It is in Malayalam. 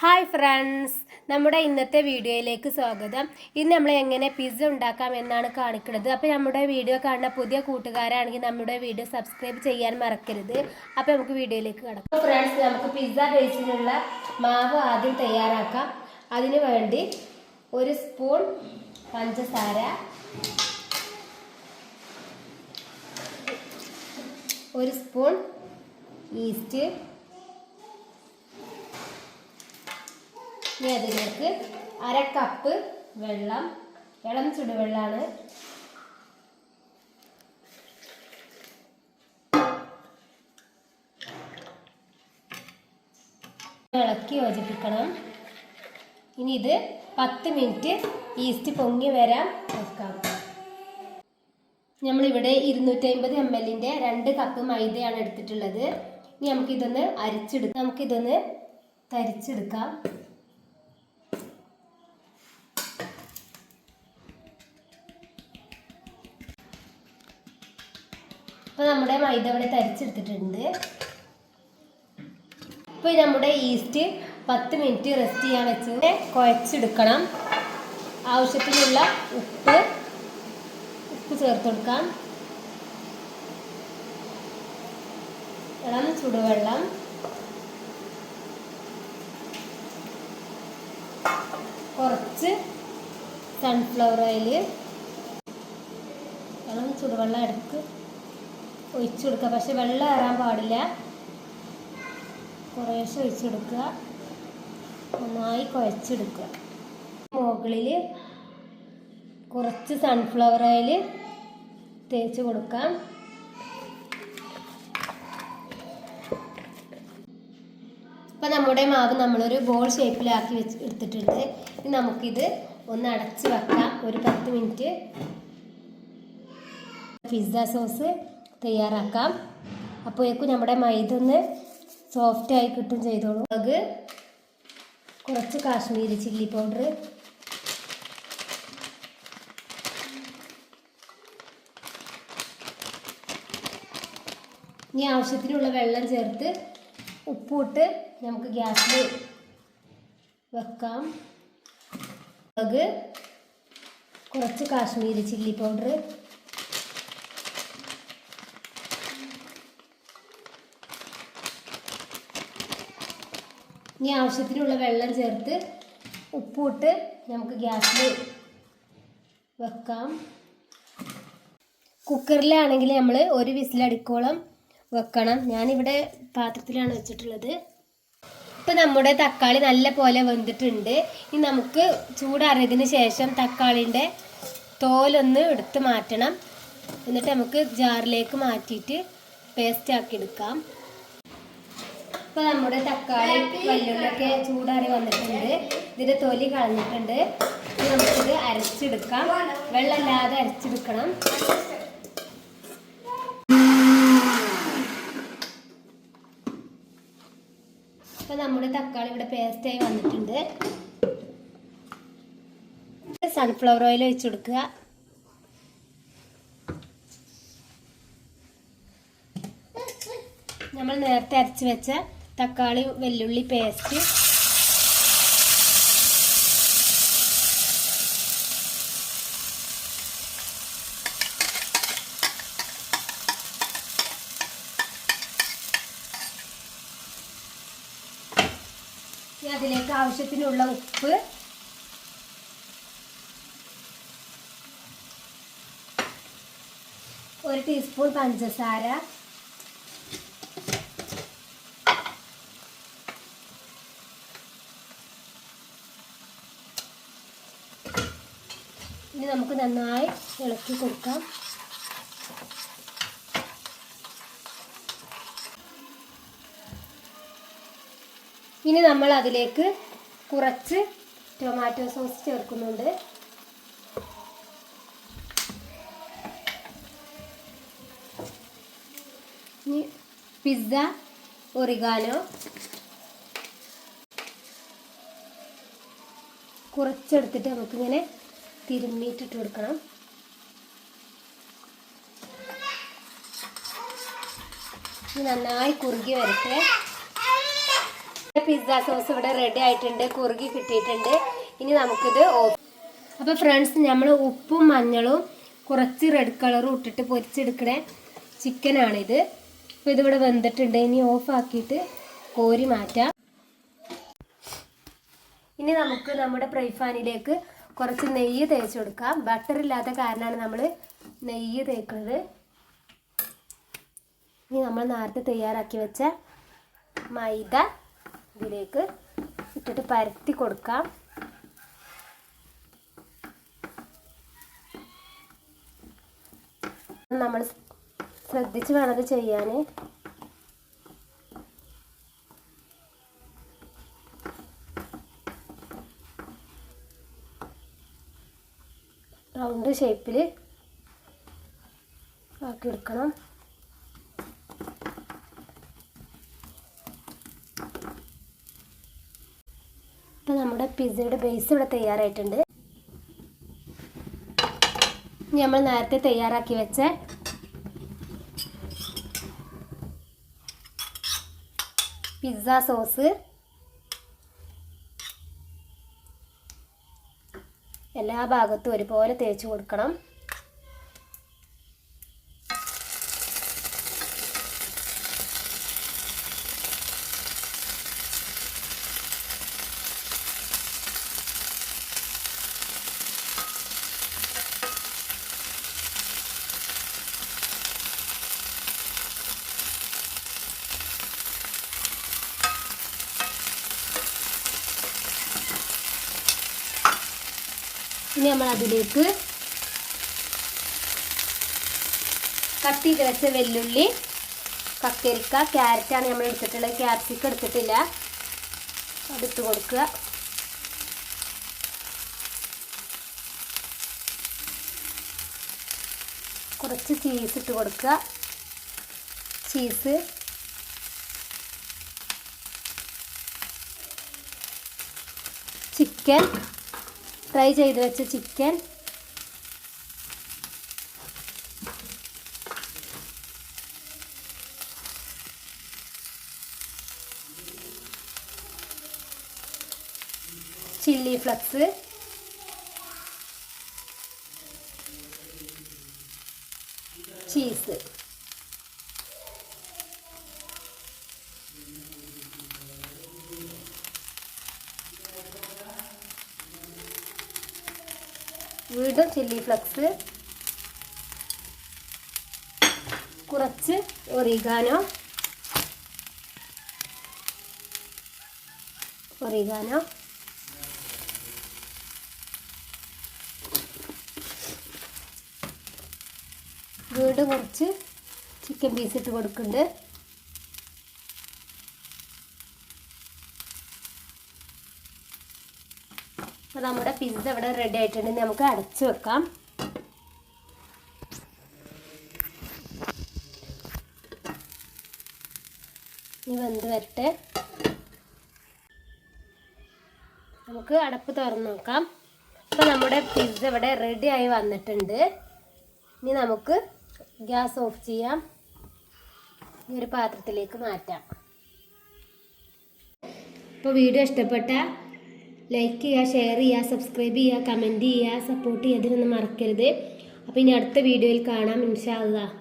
ഹായ് ഫ്രണ്ട്സ്, നമ്മുടെ ഇന്നത്തെ വീഡിയോയിലേക്ക് സ്വാഗതം. ഇന്ന് നമ്മൾ എങ്ങനെ പിസ്സ ഉണ്ടാക്കാം എന്നാണ് കാണിക്കുന്നത്. അപ്പോൾ നമ്മുടെ വീഡിയോ കാണുന്ന പുതിയ കൂട്ടുകാരാണെങ്കിൽ നമ്മുടെ വീഡിയോ സബ്സ്ക്രൈബ് ചെയ്യാൻ മറക്കരുത്. അപ്പോൾ നമുക്ക് വീഡിയോയിലേക്ക് കടക്കാം. ഫ്രണ്ട്സ്, നമുക്ക് പിസ്സ ബേസിനുള്ള മാവ് ആദ്യം തയ്യാറാക്കാം. അതിനു വേണ്ടി 1 സ്പൂൺ പഞ്ചസാര, 1 സ്പൂൺ ഈസ്റ്റ്, ഇനി അതിലേക്ക് 1/2 കപ്പ് വെള്ളം, ഇളം ചുടുവെള്ളമാണ്. ഇളക്കി യോജിപ്പിക്കണം. ഇനി ഇത് 10 മിനിറ്റ് ഈസ്റ്റ് പൊങ്ങി വരാൻ വെക്കാം. നമ്മളിവിടെ 250 ml 2 കപ്പ് മൈദയാണ് എടുത്തിട്ടുള്ളത്. ഇനി നമുക്കിതൊന്ന് തരിച്ചെടുക്കാം. അപ്പോൾ നമ്മുടെ മൈദ ഇവിടെ തരിച്ചെടുത്തിട്ടുണ്ട്. ഇപ്പോൾ നമ്മുടെ ഈസ്റ്റ് 10 മിനിറ്റ് റെസ്റ്റ് ചെയ്യാൻ വെച്ച് കുഴച്ചെടുക്കണം. ആവശ്യത്തിനുള്ള ഉപ്പ് ചേർത്ത് കൊടുക്കാം. ഇളം ചുടുവെള്ളം, കുറച്ച് സൺഫ്ലവർ ഓയിൽ, ഇളം ചുടുവെള്ളം എടുത്ത് ഒഴിച്ചു കൊടുക്കുക. പക്ഷെ വെള്ളം ഏറാൻ പാടില്ല. കുറേശ്ശെ ഒഴിച്ചു കൊടുക്കുക. നന്നായി കുഴച്ചെടുക്കുക. മുകളിൽ കുറച്ച് സൺഫ്ലവർ ഓയിൽ തേച്ച് കൊടുക്കാം. ഇപ്പം നമ്മുടെ മാവ് നമ്മളൊരു ബോൾ ഷേപ്പിലാക്കി എടുത്തിട്ടുണ്ട്. ഇനി നമുക്കിത് ഒന്ന് അടച്ച് വെക്കാം ഒരു 10 മിനിറ്റ്. പിസ്സ സോസ് തയ്യാറാക്കാം. അപ്പോഴേക്കും നമ്മുടെ മൈദ ഒന്ന് സോഫ്റ്റായി കിട്ടും ചെയ്തോളൂ. അത് കുറച്ച് കാശ്മീരി ചില്ലി പൗഡർ, ഇനി ആവശ്യത്തിനുള്ള വെള്ളം ചേർത്ത് ഉപ്പിട്ട് നമുക്ക് ഗ്യാസിൽ വെക്കാം. അത് കുറച്ച് കാശ്മീരി ചില്ലി പൗഡർ, ഇനി ആവശ്യത്തിനുള്ള വെള്ളം ചേർത്ത് ഉപ്പിട്ട് നമുക്ക് ഗ്യാസിൽ വെക്കാം. കുക്കറിലാണെങ്കിൽ നമ്മൾ 1 വിസിലടിക്കോളം വെക്കണം. ഞാനിവിടെ പാത്രത്തിലാണ് വെച്ചിട്ടുള്ളത്. ഇപ്പം നമ്മുടെ തക്കാളി നല്ല പോലെ വെന്തിട്ടുണ്ട്. ഇനി നമുക്ക് ചൂടാറിയതിന് ശേഷം തക്കാളിൻ്റെ തോലൊന്ന് എടുത്ത് മാറ്റണം. എന്നിട്ട് നമുക്ക് ജാറിലേക്ക് മാറ്റിയിട്ട് പേസ്റ്റ് ആക്കി എടുക്കാം. ഇപ്പോൾ നമ്മുടെ തക്കാളി വെല്ലുള്ളിയൊക്കെ ചൂടാറി വന്നിട്ടുണ്ട്. ഇതിൻ്റെ തൊലി കളഞ്ഞിട്ടുണ്ട്. ഇനി നമുക്കിത് അരച്ചെടുക്കാം. വെള്ളമില്ലാതെ അരച്ചെടുക്കണം. ഇപ്പോൾ നമ്മുടെ തക്കാളി ഇവിടെ പേസ്റ്റായി വന്നിട്ടുണ്ട്. സൺഫ്ലവർ ഓയിൽ ഒഴിച്ചു കൊടുക്കുക. നമ്മൾ നേരത്തെ അരച്ച് വെച്ച തക്കാളി വെല്ലുള്ളി പേസ്റ്റ്, അതിലേക്ക് ആവശ്യത്തിനുള്ള ഉപ്പ്, ഒരു ടീസ്പൂൺ പഞ്ചസാര, ഇനി നമുക്ക് നന്നായി ഇളക്കി കൊടുക്കാം. ഇനി നമ്മൾ അതിലേക്ക് കുറച്ച് ടൊമാറ്റോ സോസ് ചേർക്കുന്നുണ്ട്. ഇനി പിസ്സ ഒറിഗാനോ കുറച്ചെടുത്തിട്ട് നമുക്കിങ്ങനെ തിരുമ്മിയിട്ടിട്ട് കൊടുക്കണം. നന്നായി കുറുകി വരട്ടെ. പിസ്സ സോസ് ഇവിടെ റെഡി ആയിട്ടുണ്ട്, കുറുകി കിട്ടിയിട്ടുണ്ട്. ഇനി നമുക്കിത് അപ്പോൾ ഫ്രണ്ട്സ്, നമ്മൾ ഉപ്പും മഞ്ഞളും കുറച്ച് റെഡ് കളറും ഇട്ടിട്ട് പൊരിച്ചെടുക്കണ ചിക്കനാണിത്. അപ്പോൾ ഇതിവിടെ വെന്തിട്ടുണ്ട്. ഇനി ഓഫാക്കിയിട്ട് കോരി മാറ്റാം. ഇനി നമുക്ക് നമ്മുടെ ഫ്രൈ പാനിലേക്ക് കുറച്ച് നെയ്യ് തേച്ച് കൊടുക്കാം. ബട്ടർ ഇല്ലാത്ത കാരണമാണ് നമ്മൾ നെയ്യ് തേക്കുന്നത്. ഇനി നമ്മൾ നേരത്തെ തയ്യാറാക്കി വെച്ച മൈദ ഇതിലേക്ക് ഇട്ടിട്ട് പരത്തി കൊടുക്കാം. നമ്മൾ ശ്രദ്ധിച്ച് വേണത് ചെയ്യാൻ. റൗണ്ട് ഷേപ്പിൽ ആക്കിയെടുക്കണം. ഇപ്പം നമ്മുടെ പിസ്സയുടെ ബേസ് ഇവിടെ തയ്യാറായിട്ടുണ്ട്. നമ്മൾ നേരത്തെ തയ്യാറാക്കി വെച്ച പിസ്സ സോസ് എല്ലാ ഭാഗത്തും ഒരുപോലെ തേച്ച് കൊടുക്കണം. ഇനി നമ്മൾ അതിലേക്ക് കട്ട് ചെയ്ത് വെച്ച വെല്ലുള്ളി, കക്കരിക്ക, ക്യാരറ്റാണ് നമ്മൾ എടുത്തിട്ടുള്ളത്. ക്യാപ്സിക്കം എടുത്തിട്ടില്ല. അതിട്ട് കൊടുക്കുക. കുറച്ച് ചീസ് ഇട്ട് കൊടുക്കുക. ചീസ്, ചിക്കൻ, ഫ്രൈ ചെയ്ത് വെച്ച ചിക്കൻ, ചില്ലി ഫ്ലക്സ്, ചീസ്. വീണ്ടും ചില്ലി ഫ്ലക്സ്, കുറച്ച് ഒറിഗാനോ, വീണ്ടും കുറച്ച് ചിക്കൻ പീസ് ഇട്ട് കൊടുക്കുന്നുണ്ട്. അപ്പോൾ നമ്മുടെ പിസ്സ ഇവിടെ റെഡി ആയിട്ടുണ്ട്. നമുക്ക് അടച്ചു വെക്കാം. ഇനി വെന്ത് വരട്ടെ. നമുക്ക് അടപ്പ് തുറന്ന് നോക്കാം. അപ്പോൾ നമ്മുടെ പിസ്സ ഇവിടെ റെഡി ആയി വന്നിട്ടുണ്ട്. ഇനി നമുക്ക് ഗ്യാസ് ഓഫ് ചെയ്യാം. ഈ ഒരു പാത്രത്തിലേക്ക് മാറ്റാം. അപ്പോൾ വീഡിയോ ഇഷ്ടപ്പെട്ട ലൈക്ക് ചെയ്യുക, ഷെയർ ചെയ്യുക, സബ്സ്ക്രൈബ് ചെയ്യുക, കമൻറ്റ് ചെയ്യുക, സപ്പോർട്ട് ചെയ്യുക. അതിനൊന്നും മറക്കരുത്. അപ്പോൾ ഇനി അടുത്ത വീഡിയോയിൽ കാണാം ഇൻഷാ അല്ലാഹ്.